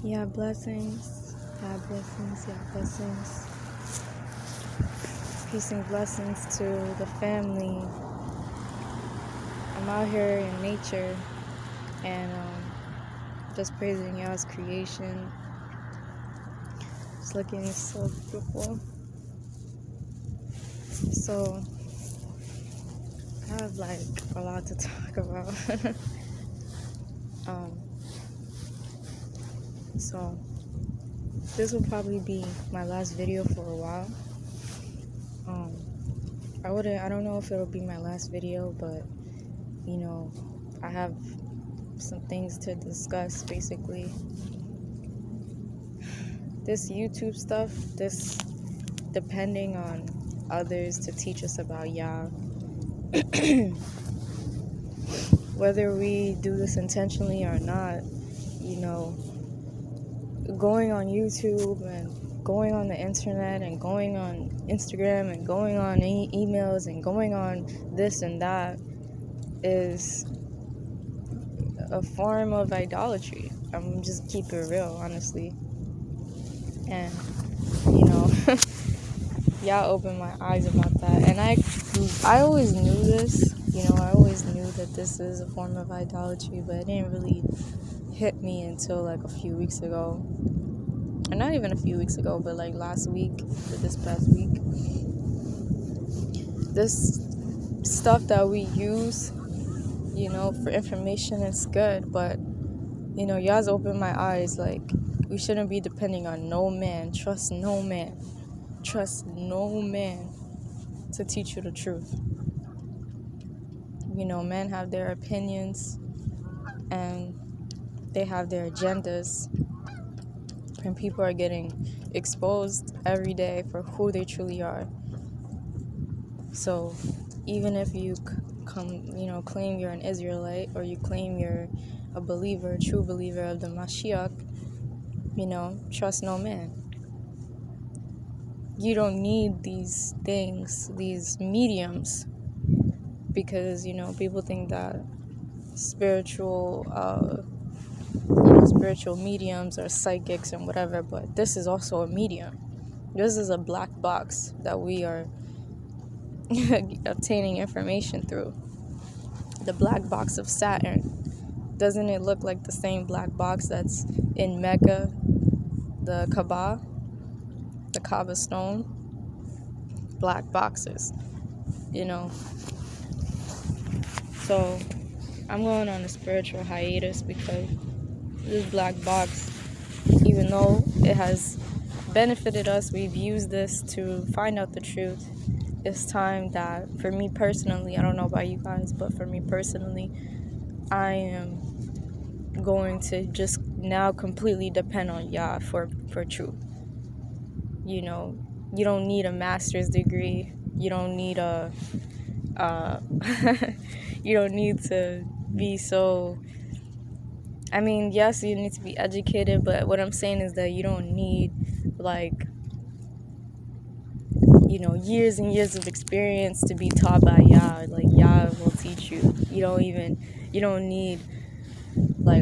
Yeah, blessings. Yeah, blessings. Yeah, blessings. Peace and blessings to the family. I'm out here in nature and just praising Yah's creation. It's looking so beautiful. So I have like a lot to talk about. So this will probably be my last video for a while. I don't know if it'll be my last video, but I have some things to discuss. Basically, this YouTube stuff, this depending on others to teach us about Yah, whether we do this intentionally or not, going on YouTube and going on the internet and going on Instagram and going on emails and going on this and that is a form of idolatry. I'm just keep it real, honestly. And Yah opened my eyes about that, and I always knew this. I always knew that this is a form of idolatry, but it didn't really hit me until like a few weeks ago. Or not even a few weeks ago, but like last week, or this past week. This stuff that we use, for information is good, but Yah's opened my eyes. Like, we shouldn't be depending on no man. Trust no man to teach you the truth. Men have their opinions and they have their agendas, and people are getting exposed every day for who they truly are. So even if you claim you're an Israelite, or you claim you're a believer, a true believer of the Mashiach, trust no man. You don't need these things, these mediums, because people think that spiritual mediums or psychics and whatever, but this is also a medium. This is a black box that we are obtaining information through. The black box of Saturn. Doesn't it look like the same black box that's in Mecca, the Kaaba stone? Black boxes, So I'm going on a spiritual hiatus because this black box, even though it has benefited us, we've used this to find out the truth. It's time that, for me personally, I don't know about you guys, but for me personally, I am going to just now completely depend on Yah for truth. You don't need a master's degree. You don't need you don't need to be so, yes, you need to be educated, but what I'm saying is that you don't need years and years of experience to be taught by Yah. Like, Yah will teach you. You don't need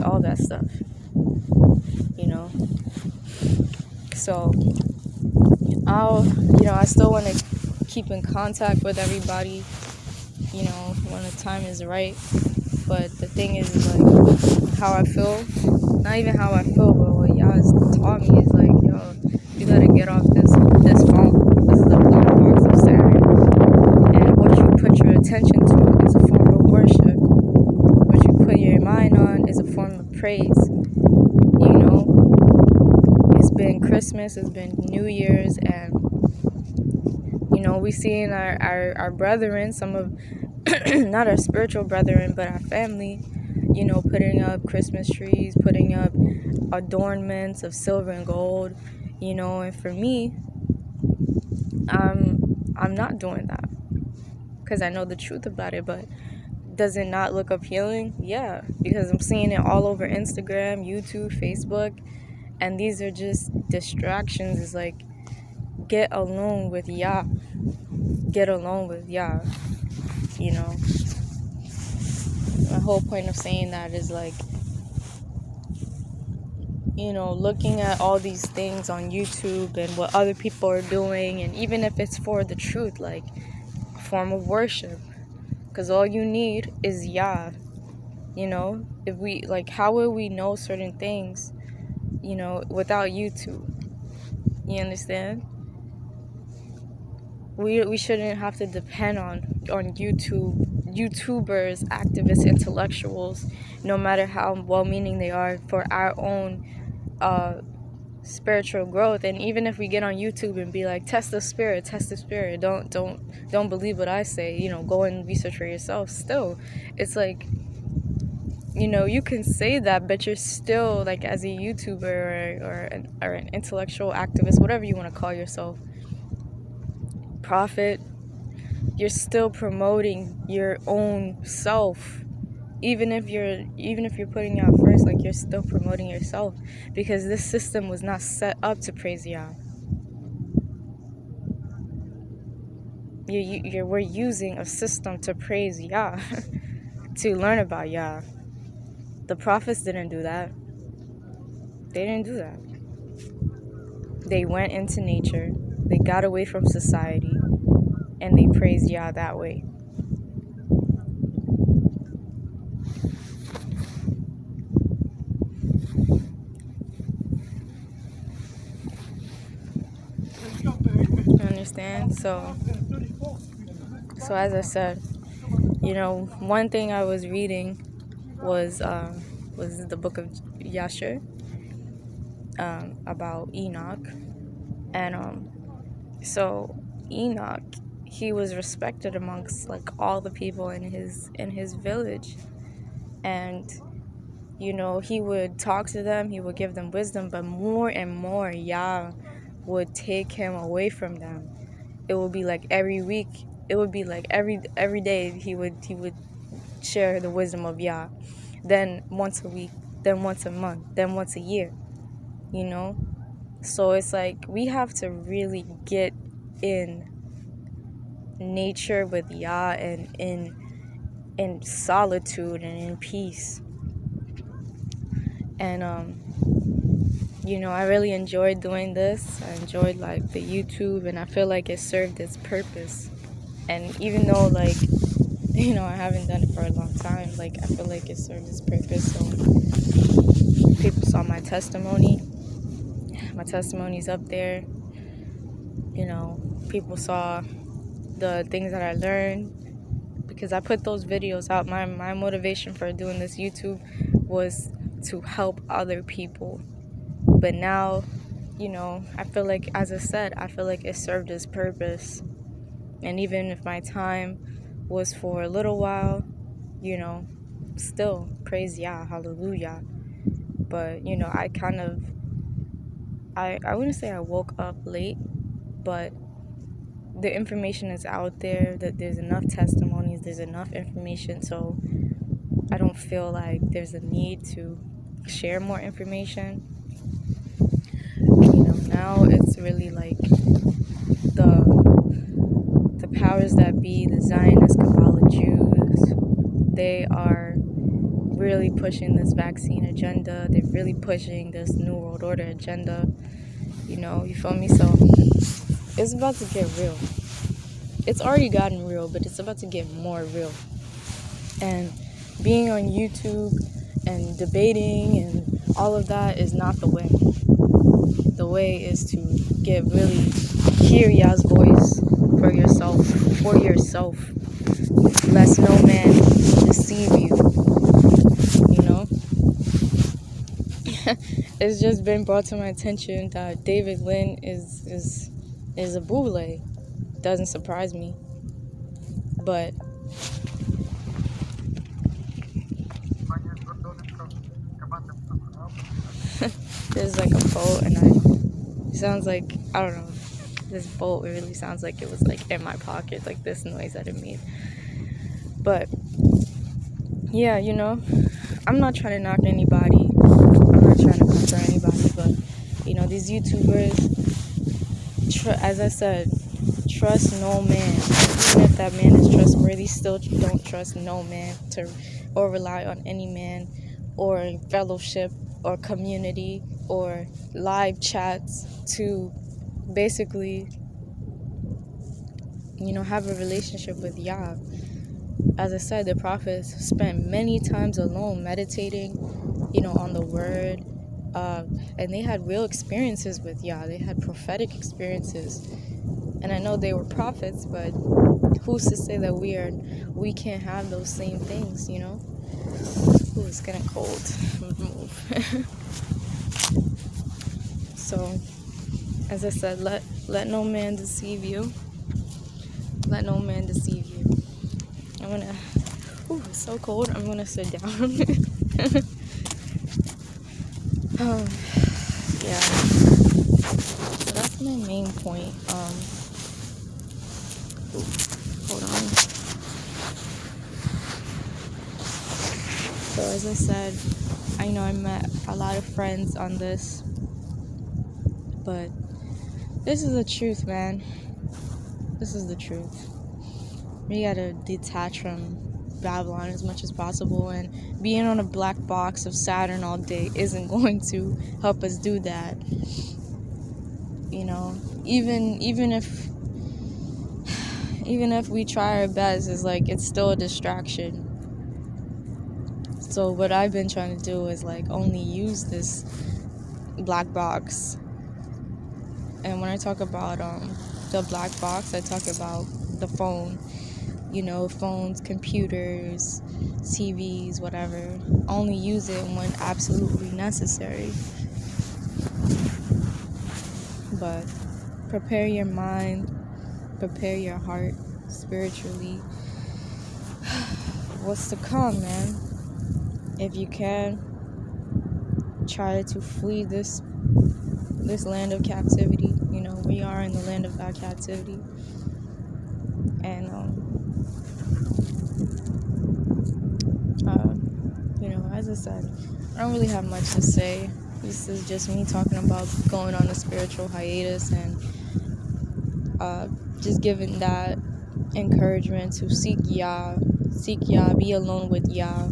all that stuff, so I still want to keep in contact with everybody, when the time is right. But the thing is how I feel, not even how I feel, but what Yah has taught me is yo, you gotta get off this phone. This is a black box of Saturn, and what you put your attention to is a form of worship. What you put your mind on is a form of praise. It's been Christmas, it's been New Year's, and we seeing our brethren, some of not our spiritual brethren, but our family, putting up Christmas trees, putting up adornments of silver and gold, and for me, I'm not doing that because I know the truth about it. But does it not look appealing? Yeah, because I'm seeing it all over Instagram, YouTube, Facebook, and these are just distractions. It's like, get alone with Yah. Get alone with Yah. My whole point of saying that is looking at all these things on YouTube and what other people are doing, and even if it's for the truth, like a form of worship, because all you need is Yah. If we how will we know certain things, without YouTube? You understand? We shouldn't have to depend on YouTubers, activists, intellectuals, no matter how well-meaning they are, for our own spiritual growth. And even if we get on YouTube and be like, test the spirit, don't believe what I say, go and research for yourself. Still, it's like, you can say that, but you're still, like, as a YouTuber or an intellectual activist, whatever you want to call yourself, prophet, you're still promoting your own self. Even if you're putting out first, like, you're still promoting yourself, because this system was not set up to praise Yah. We're using a system to praise Yah, to learn about Yah. The prophets didn't do that. They didn't do that. They went into nature, they got away from society, and they praised Yah that way. Understand? So as I said, one thing I was reading was the book of Yashar'el, about Enoch. And so Enoch, he was respected amongst, like, all the people in his village, and he would talk to them, he would give them wisdom, but more and more Yah would take him away from them. It would be like every week, it would be like every day he would share the wisdom of Yah. Then once a week, then once a month, then once a year. So it's like we have to really get in nature with Yah, and in solitude and in peace. And I really enjoyed doing this. I enjoyed, like, the YouTube, and I feel like it served its purpose. And even though, like, I haven't done it for a long time, like, I feel like it served its purpose. So people saw my testimony. My testimony's up there. People saw the things that I learned, because I put those videos out. My motivation for doing this YouTube was to help other people. But now, I feel like, as I said, I feel like it served its purpose. And even if my time was for a little while, still praise Yah, hallelujah. But, I wouldn't say I woke up late, but the information is out there, that there's enough testimonies, there's enough information, so I don't feel like there's a need to share more information. Now it's really like the powers that be, the Zionist Kabbalah Jews, they are really pushing this vaccine agenda. They're really pushing this New World Order agenda. You feel me? So it's about to get real. It's already gotten real, but it's about to get more real. And being on YouTube and debating and all of that is not the way. The way is to hear Yah's voice for yourself. Lest no man deceive you. It's just been brought to my attention that David Lynn is a boule. Doesn't surprise me. But there's like a boat, and it sounds like, I don't know, this boat, it really sounds like it was like in my pocket, like this noise that it made. But yeah, I'm not trying to knock anybody, I'm not trying to conquer anybody, but these YouTubers, as I said, trust no man. Even if that man is trustworthy, still don't trust no man or rely on any man or fellowship or community or live chats to basically, have a relationship with Yah. As I said, the prophets spent many times alone meditating, on the word, and they had real experiences with Yah. They had prophetic experiences. And I know they were prophets, but who's to say that we can't have those same things, Ooh, it's getting cold. Move. So, as I said, let no man deceive you. Let no man deceive you. I'm gonna. Ooh, it's so cold. I'm gonna sit down. Yeah. So that's my main point. Hold on. So as I said, I know I met a lot of friends on this, but this is the truth, man. This is the truth. We gotta detach from Babylon as much as possible, and being on a black box of Saturn all day isn't going to help us do that. Even if we try our best, it's still a distraction. So what I've been trying to do is only use this black box. And when I talk about the black box, I talk about the phone. Phones, computers, TVs, whatever. Only use it when absolutely necessary. But prepare your mind, prepare your heart spiritually. What's to come, man? If you can, try to flee this land of captivity. We are in the land of our captivity. And as I said, I don't really have much to say. This is just me talking about going on a spiritual hiatus and just giving that encouragement to seek Yah, be alone with Yah.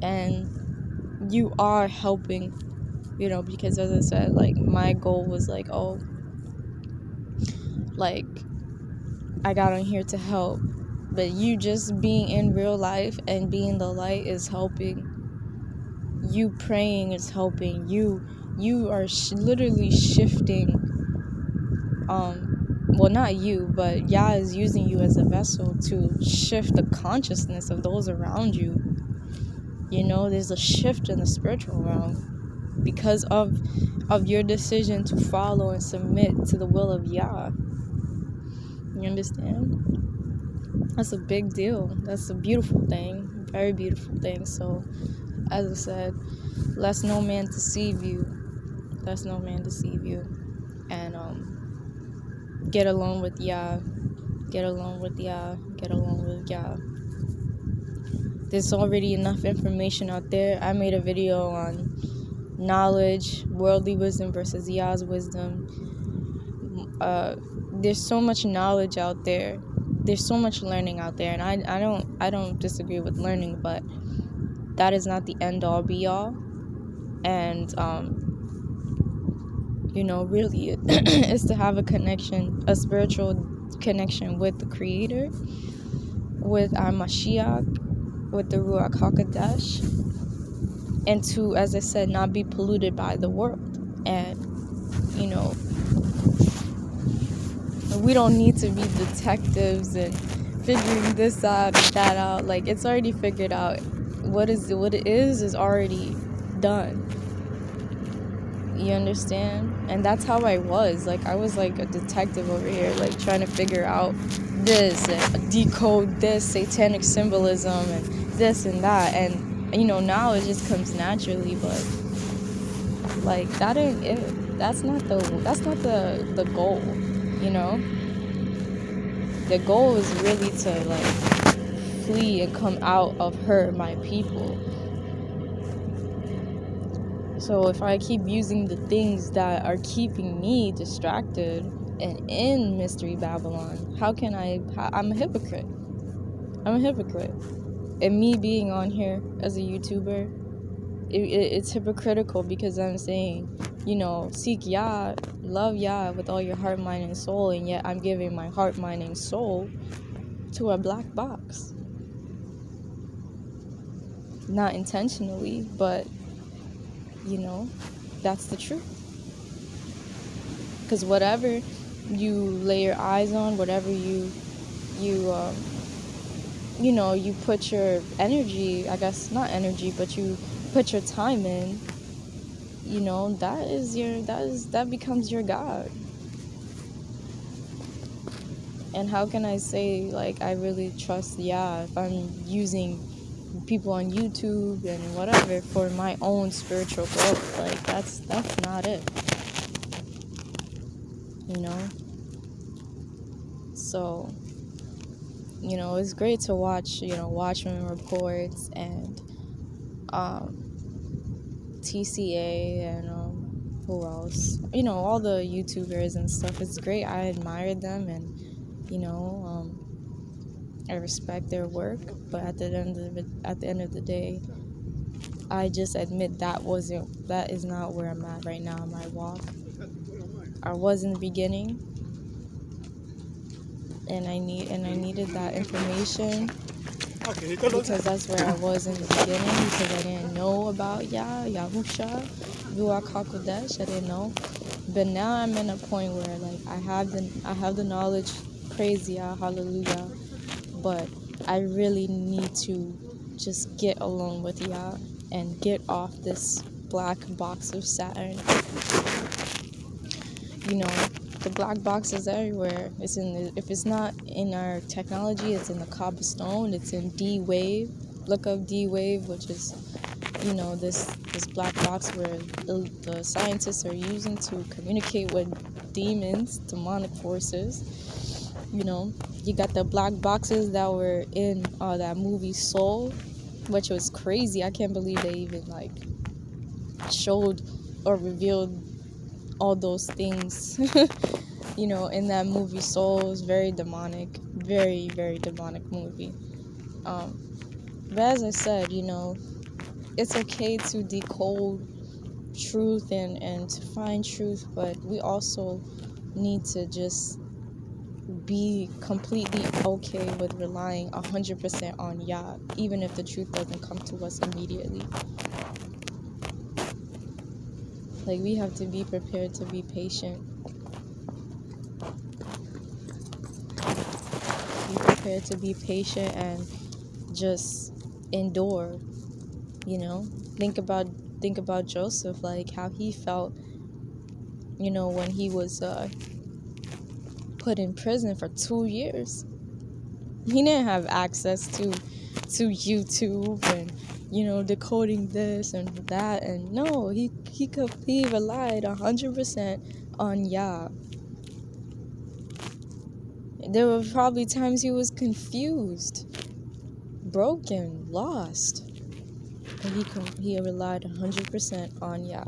And you are helping, because as I said, my goal was I got on here to help. But you just being in real life and being the light is helping. You praying is helping. You are literally shifting. Well, not you, but Yah is using you as a vessel to shift the consciousness of those around you. There's a shift in the spiritual realm because of your decision to follow and submit to the will of Yah. You understand? That's a big deal. That's a beautiful thing. Very beautiful thing. So, as I said, let no man deceive you. Let no man deceive you. And get along with Yah. Get along with Yah. Get along with Yah. There's already enough information out there. I made a video on knowledge, worldly wisdom versus Yah's wisdom. There's so much knowledge out there. There's so much learning out there, and I don't disagree with learning, but that is not the end all be all. And really is to have a connection, a spiritual connection with the Creator, with our Mashiach, with the Ruach HaKodesh, and to, as I said, not be polluted by the world. And we don't need to be detectives and figuring this out and that out. It's already figured out. What it is already done. You understand? And that's how I was. I was a detective over here, trying to figure out this and decode this satanic symbolism and this and that. And now it just comes naturally, but that ain't it. That's not the goal. The goal is really to flee and come out of her, my people. So if I keep using the things that are keeping me distracted and in Mystery Babylon, how can I'm a hypocrite. I'm a hypocrite. And me being on here as a YouTuber it's hypocritical, because I'm saying, seek Yah, love Yah with all your heart, mind, and soul, and yet I'm giving my heart, mind, and soul to a black box. Not intentionally, but, that's the truth. Because whatever you lay your eyes on, whatever you put your energy, I guess not energy, but you put your time in, that becomes your God. And how can I say, like, I really trust Yah if I'm using people on YouTube and whatever for my own spiritual growth? Like, that's not it. So, it's great to watch, Watchmen reports and TCA and who else? All the YouTubers and stuff. It's great. I admire them, and I respect their work. But at the end of the day, I just admit that is not where I'm at right now in my walk. I was in the beginning, and I needed that information, because that's where I was in the beginning, because I didn't know about Yahusha, Ruach HaKodesh. I didn't know. But now I'm in a point where, like, I have the knowledge, praise Yah, hallelujah, but I really need to just get alone with Yah and get off this black box of Saturn. The black box is everywhere. If it's not in our technology, it's in the cobblestone. It's in D-Wave. Look up D-Wave, which is, this black box where the scientists are using to communicate with demons, demonic forces. You got the black boxes that were in that movie Soul, which was crazy. I can't believe they even, like, showed or revealed all those things, in that movie Soul. It was very demonic, very, very demonic movie. But as I said, it's okay to decode truth and to find truth, but we also need to just be completely okay with relying 100% on Yah, even if the truth doesn't come to us immediately. Like, we have to be prepared to be patient. Be prepared to be patient and just endure. Think about Joseph, like how he felt, when he was put in prison for 2 years. He didn't have access to YouTube and decoding this and that, and no, he relied 100% on Yah. There were probably times he was confused, broken, lost, but he relied 100% on Yah.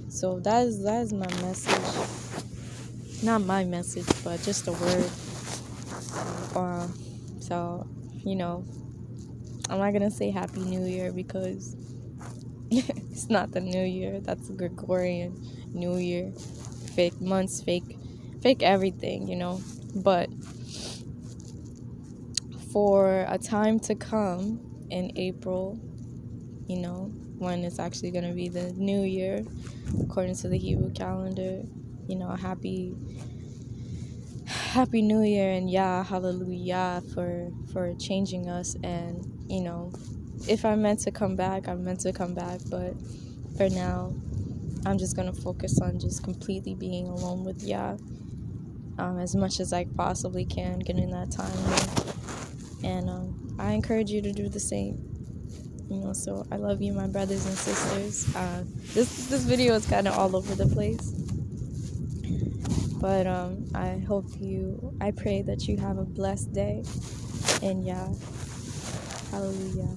So that is my message. Not my message, but just a word. So, I'm not gonna say Happy New Year, because it's not the New Year. That's a Gregorian New Year. Fake months, fake everything, But for a time to come in April, when it's actually gonna be the New Year, according to the Hebrew calendar, Happy New Year, and Yah, hallelujah, for changing us. And, if I'm meant to come back, I'm meant to come back. But for now, I'm just going to focus on just completely being alone with Yah, as much as I possibly can, getting that time in. And I encourage you to do the same. So I love you, my brothers and sisters. This video is kind of all over the place. But I pray that you have a blessed day. And Yah, hallelujah.